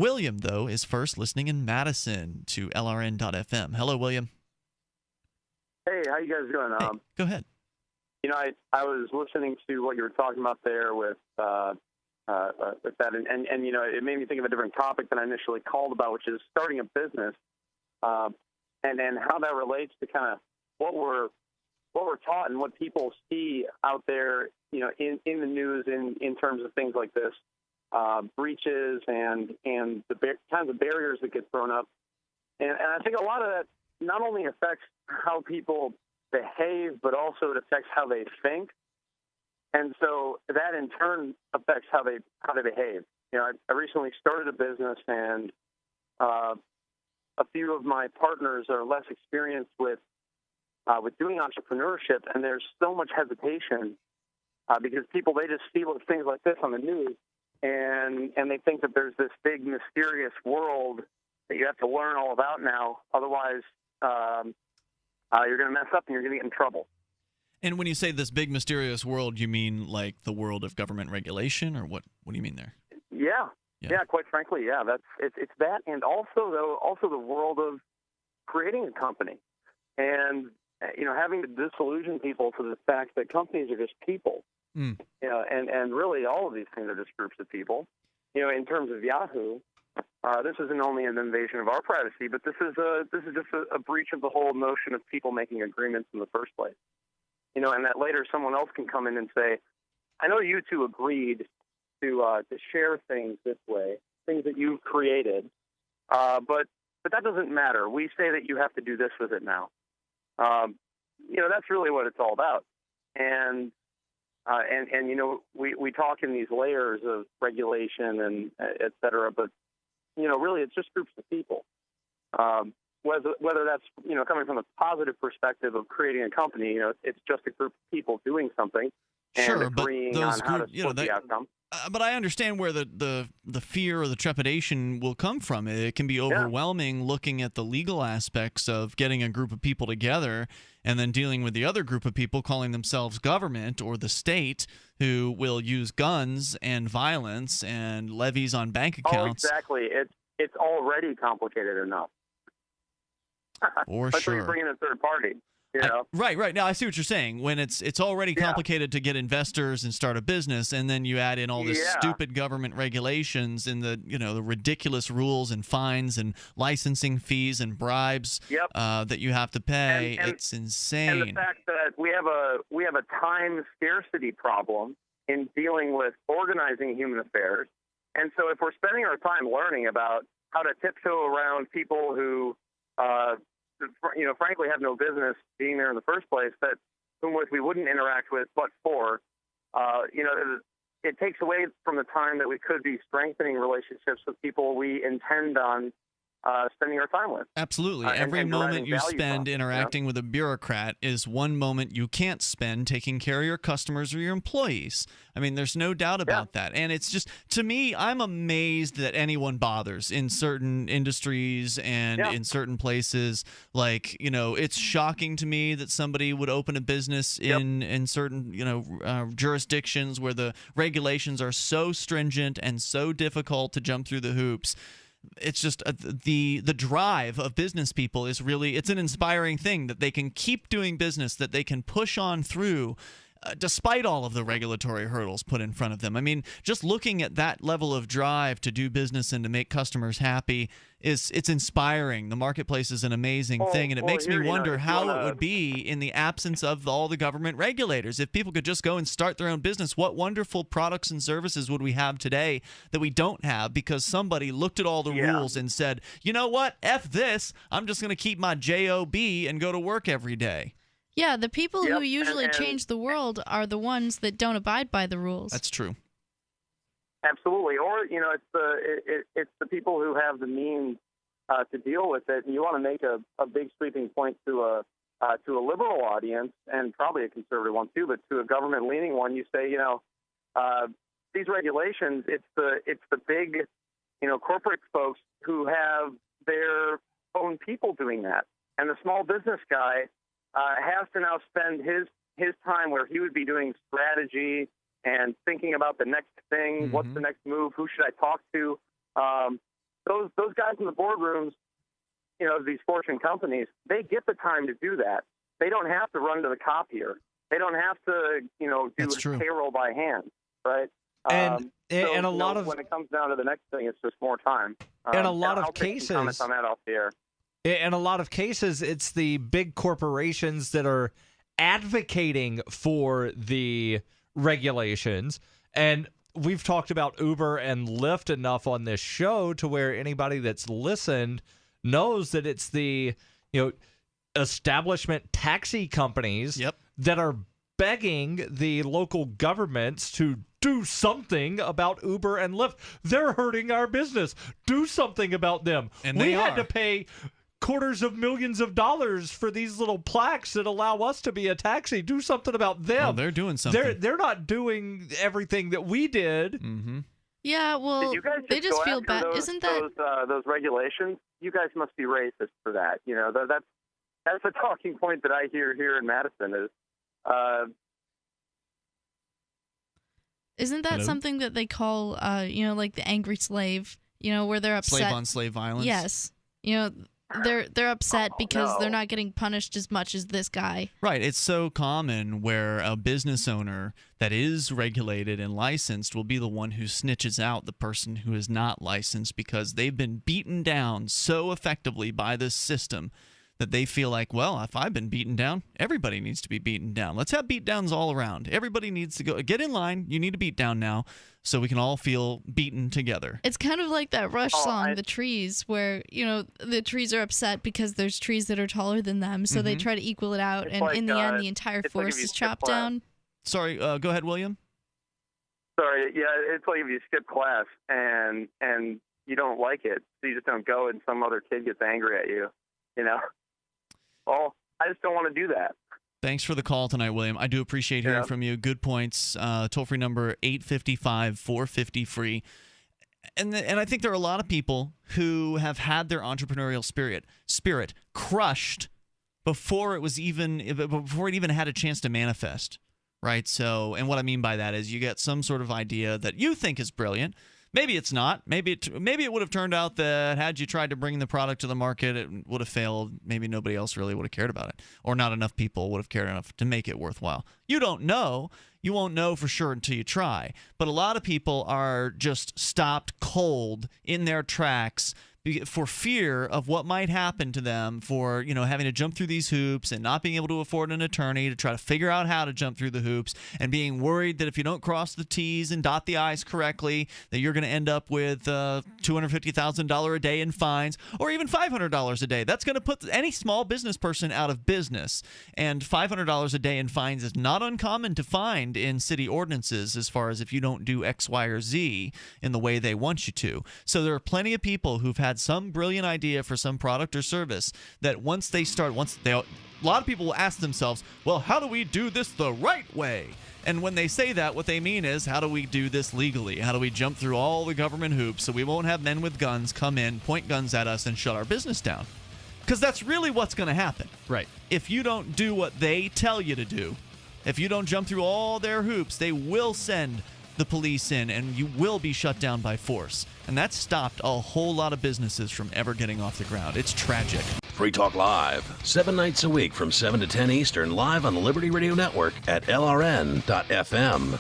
William, though, is first listening in Madison to LRN.FM. Hello, William. Hey, how you guys doing? Hey, go ahead. I was listening to what you were talking about there with that, and it made me think of a different topic than I initially called about, which is starting a business, and how that relates to kind of what we're taught and what people see out there, in the news in terms of things like this, breaches and the kinds of barriers that get thrown up, and I think a lot of that not only affects how people behave, but also it affects how they think, and so that in turn affects how they behave. I recently started a business, and a few of my partners are less experienced with doing entrepreneurship, and there's so much hesitation because people, they just see things like this on the news, and they think that there's this big mysterious world that you have to learn all about now. Otherwise, you're going to mess up and you're going to get in trouble. And when you say this big mysterious world, you mean like the world of government regulation, or what do you mean there? Yeah, quite frankly, yeah. It's that, and also the world of creating a company, and having to disillusion people to the fact that companies are just people. And really all of these things are just groups of people. In terms of Yahoo, this isn't only an invasion of our privacy, but this is just a breach of the whole notion of people making agreements in the first place. And that later someone else can come in and say, I know you two agreed to share things this way, things that you've created, but that doesn't matter. We say that you have to do this with it now. That's really what it's all about. And we talk in these layers of regulation and et cetera, but really it's just groups of people. Whether that's coming from a positive perspective of creating a company, it's just a group of people doing something and agreeing on how to split the outcome. But I understand where the fear or the trepidation will come from. It can be overwhelming looking at the legal aspects of getting a group of people together and then dealing with the other group of people calling themselves government or the state, who will use guns and violence and levies on bank accounts. Oh, exactly. It's already complicated enough. For That's sure. why you bring in a third party. Right. Now I see what you're saying. When it's already complicated to get investors and start a business, and then you add in all this stupid government regulations and the ridiculous rules and fines and licensing fees and bribes that you have to pay. It's insane. And the fact that we have a time scarcity problem in dealing with organizing human affairs, and so if we're spending our time learning about how to tiptoe around people who frankly have no business being there in the first place, whom we wouldn't interact with but for, it takes away from the time that we could be strengthening relationships with people we intend on spending our time with. Absolutely. Every moment you spend interacting with a bureaucrat is one moment you can't spend taking care of your customers or your employees. I mean, there's no doubt about that. And it's just, to me, I'm amazed that anyone bothers in certain industries and in certain places. Like, it's shocking to me that somebody would open a business in certain, jurisdictions where the regulations are so stringent and so difficult to jump through the hoops. It's just the drive of business people is really, it's an inspiring thing that they can keep doing business, that they can push on through despite all of the regulatory hurdles put in front of them. I mean, just looking at that level of drive to do business and to make customers happy it's inspiring. The marketplace is an amazing thing, and it makes me wonder how it would be in the absence of all the government regulators. If people could just go and start their own business, what wonderful products and services would we have today that we don't have because somebody looked at all the rules and said, you know what, F this, I'm just going to keep my job and go to work every day. Yeah, the people who usually change the world are the ones that don't abide by the rules. That's true. Absolutely. Or, it's the people who have the means to deal with it. And you want to make a big sweeping point to a liberal audience, and probably a conservative one too, but to a government-leaning one, you say, these regulations, it's the big, corporate folks who have their own people doing that. And the small business guy has to now spend his time where he would be doing strategy and thinking about the next thing, what's the next move, who should I talk to, those guys in the boardrooms, you know, these Fortune companies, they get the time to do that. They don't have to run to the copier. They don't have to, you know, do payroll by hand, right? And a lot of, when it comes down to the next thing, it's just more time. And a lot of I'll take some comments on that off the air. In a lot of cases, it's the big corporations that are advocating for the regulations. And we've talked about Uber and Lyft enough on this show to where anybody that's listened knows that it's the, you know, establishment taxi companies that are begging the local governments to do something about Uber and Lyft. They're hurting our business. Do something about them. And we had to pay quarters of millions of dollars for these little plaques that allow us to be a taxi. Do something about them. Oh, they're doing something. They're not doing everything that we did. Mm-hmm. Yeah, well, they just feel bad. Isn't that those regulations? You guys must be racist for that. You know, that's a talking point that I hear here in Madison is. Isn't that something that they call, you know, like the angry slave? You know, where they're upset. Slave on slave violence. Yes. You know, they're upset because they're not getting punished as much as this guy. Right. It's so common where a business owner that is regulated and licensed will be the one who snitches out the person who is not licensed because they've been beaten down so effectively by this system that they feel like, well, if I've been beaten down, everybody needs to be beaten down. Let's have beat downs all around. Everybody needs to go get in line. You need a beat down now so we can all feel beaten together. It's kind of like that Rush song, The Trees, where, you know, the trees are upset because there's trees that are taller than them, so they try to equal it out, and in the end, the entire forest is chopped down. Sorry, go ahead, William. Sorry, yeah, it's like if you skip class and you don't like it, so you just don't go and some other kid gets angry at you, you know? Well, I just don't want to do that. Thanks for the call tonight, William. I do appreciate hearing from you. Good points. Toll-free number 855-450-FREE. And I think there are a lot of people who have had their entrepreneurial spirit crushed before it even had a chance to manifest, right? So, and what I mean by that is you get some sort of idea that you think is brilliant. Maybe it's not. Maybe it would have turned out that had you tried to bring the product to the market, it would have failed. Maybe nobody else really would have cared about it, or not enough people would have cared enough to make it worthwhile. You don't know. You won't know for sure until you try. But a lot of people are just stopped cold in their tracks for fear of what might happen to them, for, you know, having to jump through these hoops and not being able to afford an attorney to try to figure out how to jump through the hoops, and being worried that if you don't cross the T's and dot the I's correctly, that you're going to end up with $250,000 a day in fines, or even $500 a day. That's going to put any small business person out of business. And $500 a day in fines is not uncommon to find in city ordinances, as far as if you don't do X, Y, or Z in the way they want you to. So there are plenty of people who've had some brilliant idea for some product or service that a lot of people will ask themselves, well, how do we do this the right way? And when they say that, what they mean is, how do we do this legally? How do we jump through all the government hoops so we won't have men with guns come in, point guns at us, and shut our business down? Because that's really what's going to happen. Right. If you don't do what they tell you to do, if you don't jump through all their hoops, they will send the police in, and you will be shut down by force. And that stopped a whole lot of businesses from ever getting off the ground. It's tragic. Free Talk Live, 7 nights a week from 7 to 10 Eastern, live on the Liberty Radio Network at LRN.FM.